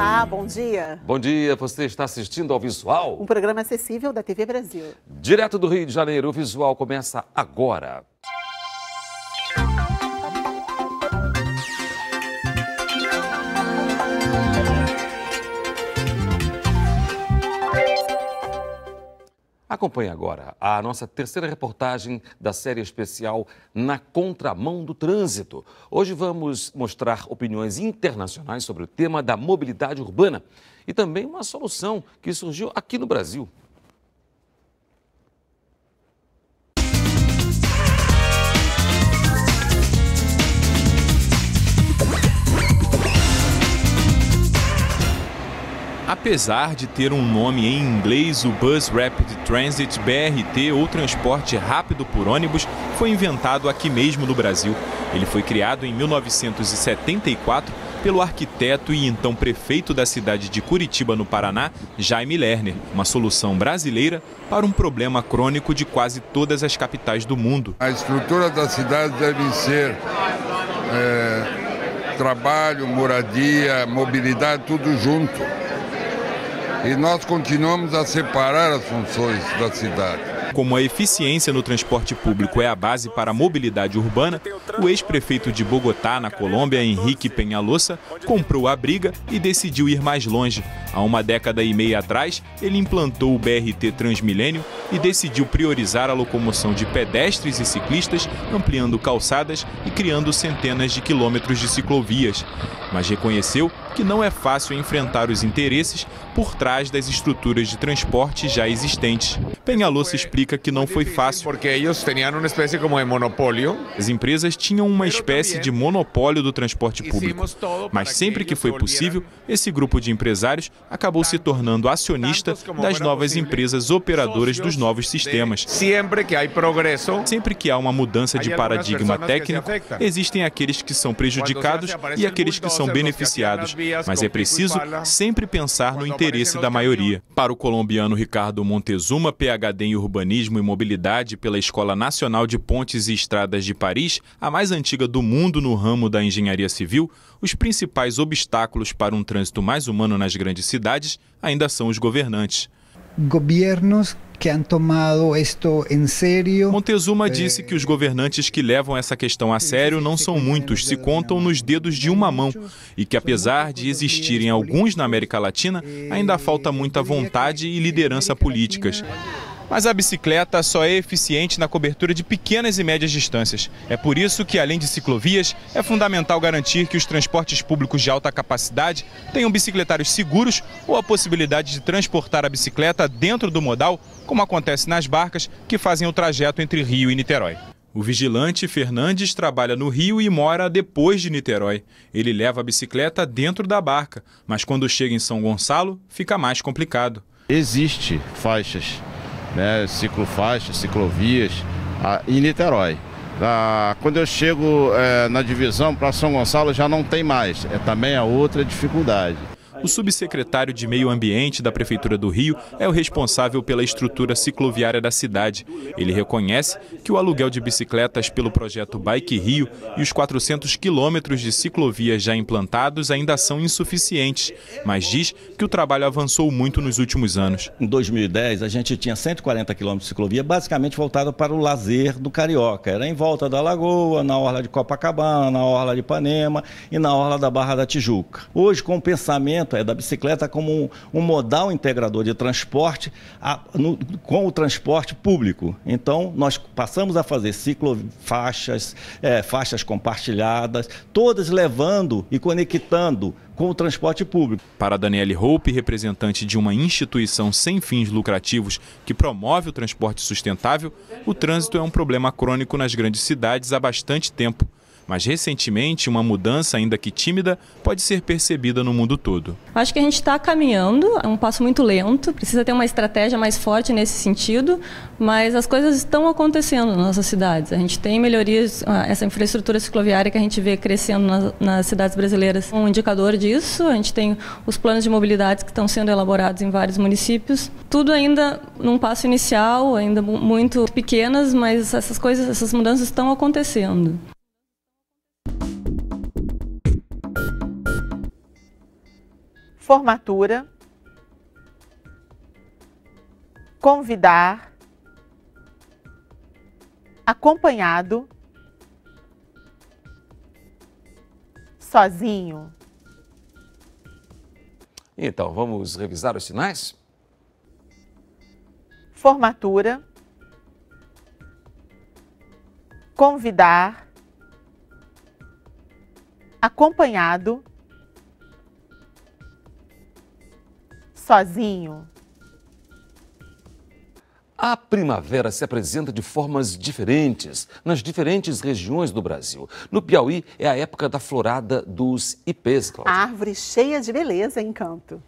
Olá, bom dia. Bom dia, você está assistindo ao Visual? Um programa acessível da TV Brasil. Direto do Rio de Janeiro, o Visual começa agora. Acompanhe agora a nossa terceira reportagem da série especial Na Contramão do Trânsito. Hoje vamos mostrar opiniões internacionais sobre o tema da mobilidade urbana e também uma solução que surgiu aqui no Brasil. Apesar de ter um nome em inglês, o Bus Rapid Transit, BRT, ou transporte rápido por ônibus, foi inventado aqui mesmo no Brasil. Ele foi criado em 1974 pelo arquiteto e então prefeito da cidade de Curitiba, no Paraná, Jaime Lerner, uma solução brasileira para um problema crônico de quase todas as capitais do mundo. A estrutura da cidade deve ser trabalho, moradia, mobilidade, tudo junto. E nós continuamos a separar as funções da cidade. Como a eficiência no transporte público é a base para a mobilidade urbana, o ex-prefeito de Bogotá, na Colômbia, Henrique Peñalosa, comprou a briga e decidiu ir mais longe. Há uma década e meia atrás, ele implantou o BRT Transmilênio e decidiu priorizar a locomoção de pedestres e ciclistas, ampliando calçadas e criando centenas de quilômetros de ciclovias. Mas reconheceu que não é fácil enfrentar os interesses por trás das estruturas de transporte já existentes. Peñalosa explica que não foi fácil. Porque eles tinham uma espécie como de monopólio. As empresas tinham uma espécie de monopólio do transporte público. Mas sempre que foi possível, esse grupo de empresários acabou se tornando acionista das novas empresas operadoras dos novos sistemas. Sempre que há progresso, sempre que há uma mudança de paradigma técnico, existem aqueles que são prejudicados e aqueles que são beneficiados. Mas é preciso sempre pensar no interesse da maioria. Para o colombiano Ricardo Montezuma, PhD em Urbanismo e Mobilidade pela Escola Nacional de Pontes e Estradas de Paris, a mais antiga do mundo no ramo da engenharia civil, os principais obstáculos para um trânsito mais humano nas grandes cidades ainda são os governantes. Governos que han tomado esto en serio. Montezuma disse que os governantes que levam essa questão a sério não são muitos, se contam nos dedos de uma mão, e que apesar de existirem alguns na América Latina, ainda falta muita vontade e liderança políticas. Mas a bicicleta só é eficiente na cobertura de pequenas e médias distâncias. É por isso que, além de ciclovias, é fundamental garantir que os transportes públicos de alta capacidade tenham bicicletários seguros ou a possibilidade de transportar a bicicleta dentro do modal, como acontece nas barcas que fazem o trajeto entre Rio e Niterói. O vigilante Fernandes trabalha no Rio e mora depois de Niterói. Ele leva a bicicleta dentro da barca, mas quando chega em São Gonçalo, fica mais complicado. Existe faixas, ciclofaixas, ciclovias em Niterói. Quando eu chego na divisão para São Gonçalo já não tem mais, também a outra dificuldade. O subsecretário de Meio Ambiente da Prefeitura do Rio é o responsável pela estrutura cicloviária da cidade. Ele reconhece que o aluguel de bicicletas pelo projeto Bike Rio e os 400 quilômetros de ciclovias já implantados ainda são insuficientes, mas diz que o trabalho avançou muito nos últimos anos. Em 2010, a gente tinha 140 quilômetros de ciclovia, basicamente voltada para o lazer do carioca. Era em volta da Lagoa, na orla de Copacabana, na orla de Ipanema e na orla da Barra da Tijuca. Hoje, com o pensamento da bicicleta como um modal integrador de transporte com o transporte público. Então, nós passamos a fazer ciclofaixas, faixas compartilhadas, todas levando e conectando com o transporte público. Para Daniele Hope, representante de uma instituição sem fins lucrativos que promove o transporte sustentável, o trânsito é um problema crônico nas grandes cidades há bastante tempo. Mas, recentemente, uma mudança, ainda que tímida, pode ser percebida no mundo todo. Acho que a gente está caminhando, é um passo muito lento, precisa ter uma estratégia mais forte nesse sentido, mas as coisas estão acontecendo nas nossas cidades. A gente tem melhorias, essa infraestrutura cicloviária que a gente vê crescendo nas cidades brasileiras. Um indicador disso, a gente tem os planos de mobilidade que estão sendo elaborados em vários municípios. Tudo ainda num passo inicial, ainda muito pequenas, mas essas mudanças estão acontecendo. formatura, convidar, acompanhado, sozinho. Então, vamos revisar os sinais? Formatura, convidar, acompanhado, sozinho. A primavera se apresenta de formas diferentes nas diferentes regiões do Brasil. No Piauí é a época da florada dos ipês, Cláudia. A árvore cheia de beleza e encanto.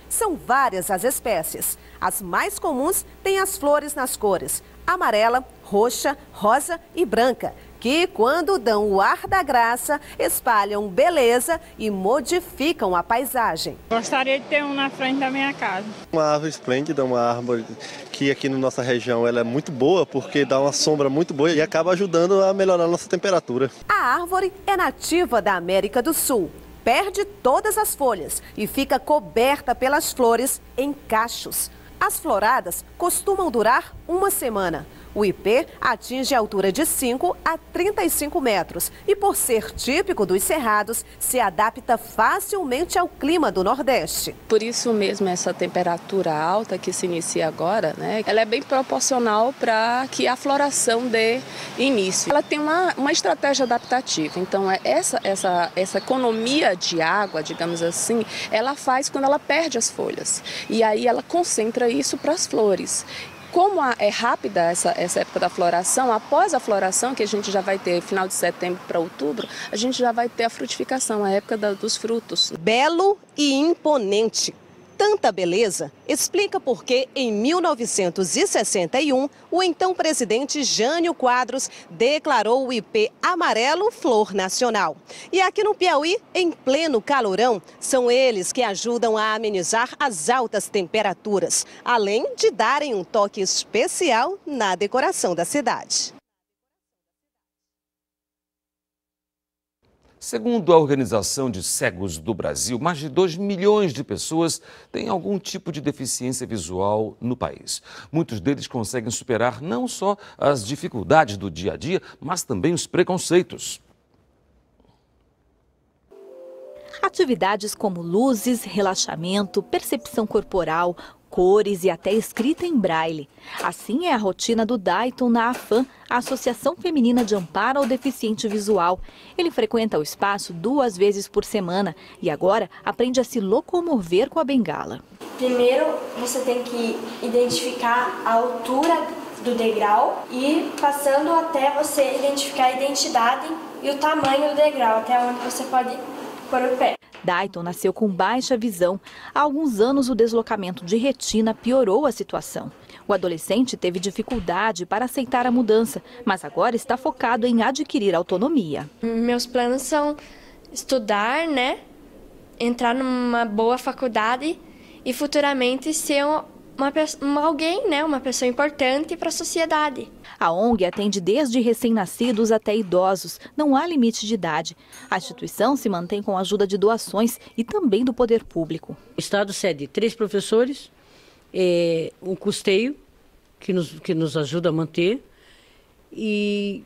São várias as espécies. As mais comuns têm as flores nas cores amarela, roxa, rosa e branca, que quando dão o ar da graça, espalham beleza e modificam a paisagem. Gostaria de ter um na frente da minha casa. Uma árvore esplêndida, uma árvore que aqui na nossa região ela é muito boa porque dá uma sombra muito boa e acaba ajudando a melhorar a nossa temperatura. A árvore é nativa da América do Sul. Perde todas as folhas e fica coberta pelas flores em cachos. As floradas costumam durar uma semana. O ipê atinge a altura de 5 a 35 metros e, por ser típico dos cerrados, se adapta facilmente ao clima do Nordeste. Por isso mesmo, essa temperatura alta que se inicia agora, né, ela é bem proporcional para que a floração dê início. Ela tem uma estratégia adaptativa, então essa economia de água, digamos assim, ela faz quando ela perde as folhas. E aí ela concentra isso para as flores. Como é rápida essa época da floração, após a floração, que a gente já vai ter final de setembro para outubro, a gente já vai ter a frutificação, a época dos frutos. Belo e imponente. Tanta beleza explica por que, em 1961, o então presidente Jânio Quadros declarou o ipê amarelo flor nacional. E aqui no Piauí, em pleno calorão, são eles que ajudam a amenizar as altas temperaturas, além de darem um toque especial na decoração da cidade. Segundo a Organização de Cegos do Brasil, mais de 2 milhões de pessoas têm algum tipo de deficiência visual no país. Muitos deles conseguem superar não só as dificuldades do dia a dia, mas também os preconceitos. Atividades como luzes, relaxamento, percepção corporal, cores e até escrita em braille. Assim é a rotina do Dayton na AFAM, a Associação Feminina de Amparo ao Deficiente Visual. Ele frequenta o espaço 2 vezes por semana e agora aprende a se locomover com a bengala. Primeiro, você tem que identificar a altura do degrau e passando até você identificar a identidade e o tamanho do degrau, até onde você pode pôr o pé. Dayton nasceu com baixa visão. Há alguns anos, o deslocamento de retina piorou a situação. O adolescente teve dificuldade para aceitar a mudança, mas agora está focado em adquirir autonomia. Meus planos são estudar, entrar numa boa faculdade e futuramente ser uma pessoa importante para a sociedade. A ONG atende desde recém-nascidos até idosos. Não há limite de idade. A instituição se mantém com a ajuda de doações e também do poder público. O Estado cede 3 professores, um custeio que nos ajuda a manter, e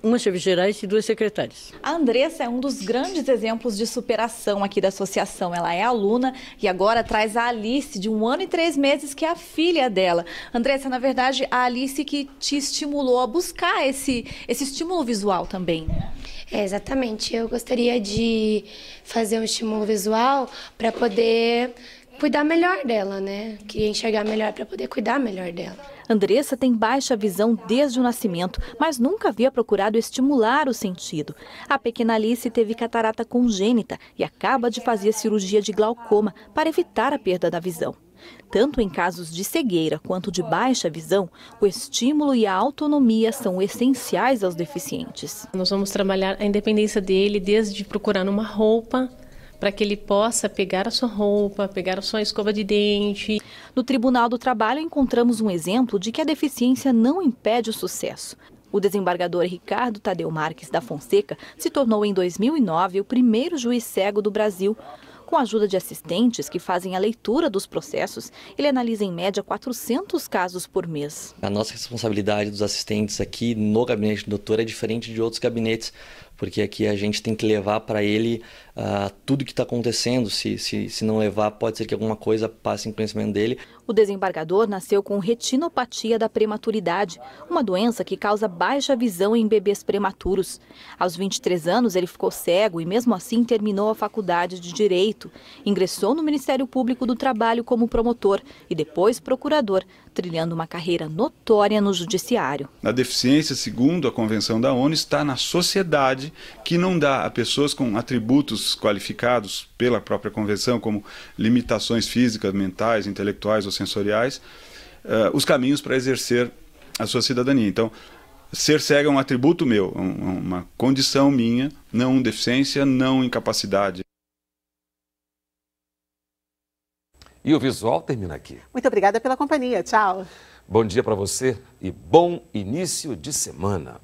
uma serviço gerais e 2 secretárias. A Andressa é um dos grandes exemplos de superação aqui da associação. Ela é aluna e agora traz a Alice, de 1 ano e 3 meses, que é a filha dela. Andressa, na verdade, a Alice que te estimulou a buscar esse estímulo visual também. Exatamente. Eu gostaria de fazer um estímulo visual para poder cuidar melhor dela, Queria enxergar melhor para poder cuidar melhor dela. Andressa tem baixa visão desde o nascimento, mas nunca havia procurado estimular o sentido. A pequena Alice teve catarata congênita e acaba de fazer cirurgia de glaucoma para evitar a perda da visão. Tanto em casos de cegueira quanto de baixa visão, o estímulo e a autonomia são essenciais aos deficientes. Nós vamos trabalhar a independência dele, desde procurar uma roupa, para que ele possa pegar a sua roupa, pegar a sua escova de dente. No Tribunal do Trabalho encontramos um exemplo de que a deficiência não impede o sucesso. O desembargador Ricardo Tadeu Marques da Fonseca se tornou em 2009 o primeiro juiz cego do Brasil. Com a ajuda de assistentes que fazem a leitura dos processos, ele analisa em média 400 casos por mês. A nossa responsabilidade dos assistentes aqui no gabinete do doutor é diferente de outros gabinetes, porque aqui a gente tem que levar para ele tudo que está acontecendo. Se não levar, pode ser que alguma coisa passe em conhecimento dele. O desembargador nasceu com retinopatia da prematuridade, uma doença que causa baixa visão em bebês prematuros. Aos 23 anos, ele ficou cego e, mesmo assim, terminou a faculdade de Direito. Ingressou no Ministério Público do Trabalho como promotor e depois procurador, trilhando uma carreira notória no judiciário. A deficiência, segundo a Convenção da ONU, está na sociedade, que não dá a pessoas com atributos qualificados pela própria Convenção, como limitações físicas, mentais, intelectuais ou sensoriais, os caminhos para exercer a sua cidadania. Então, ser cego é um atributo meu, uma condição minha, não deficiência, não incapacidade. E o Visual termina aqui. Muito obrigada pela companhia. Tchau. Bom dia para você e bom início de semana.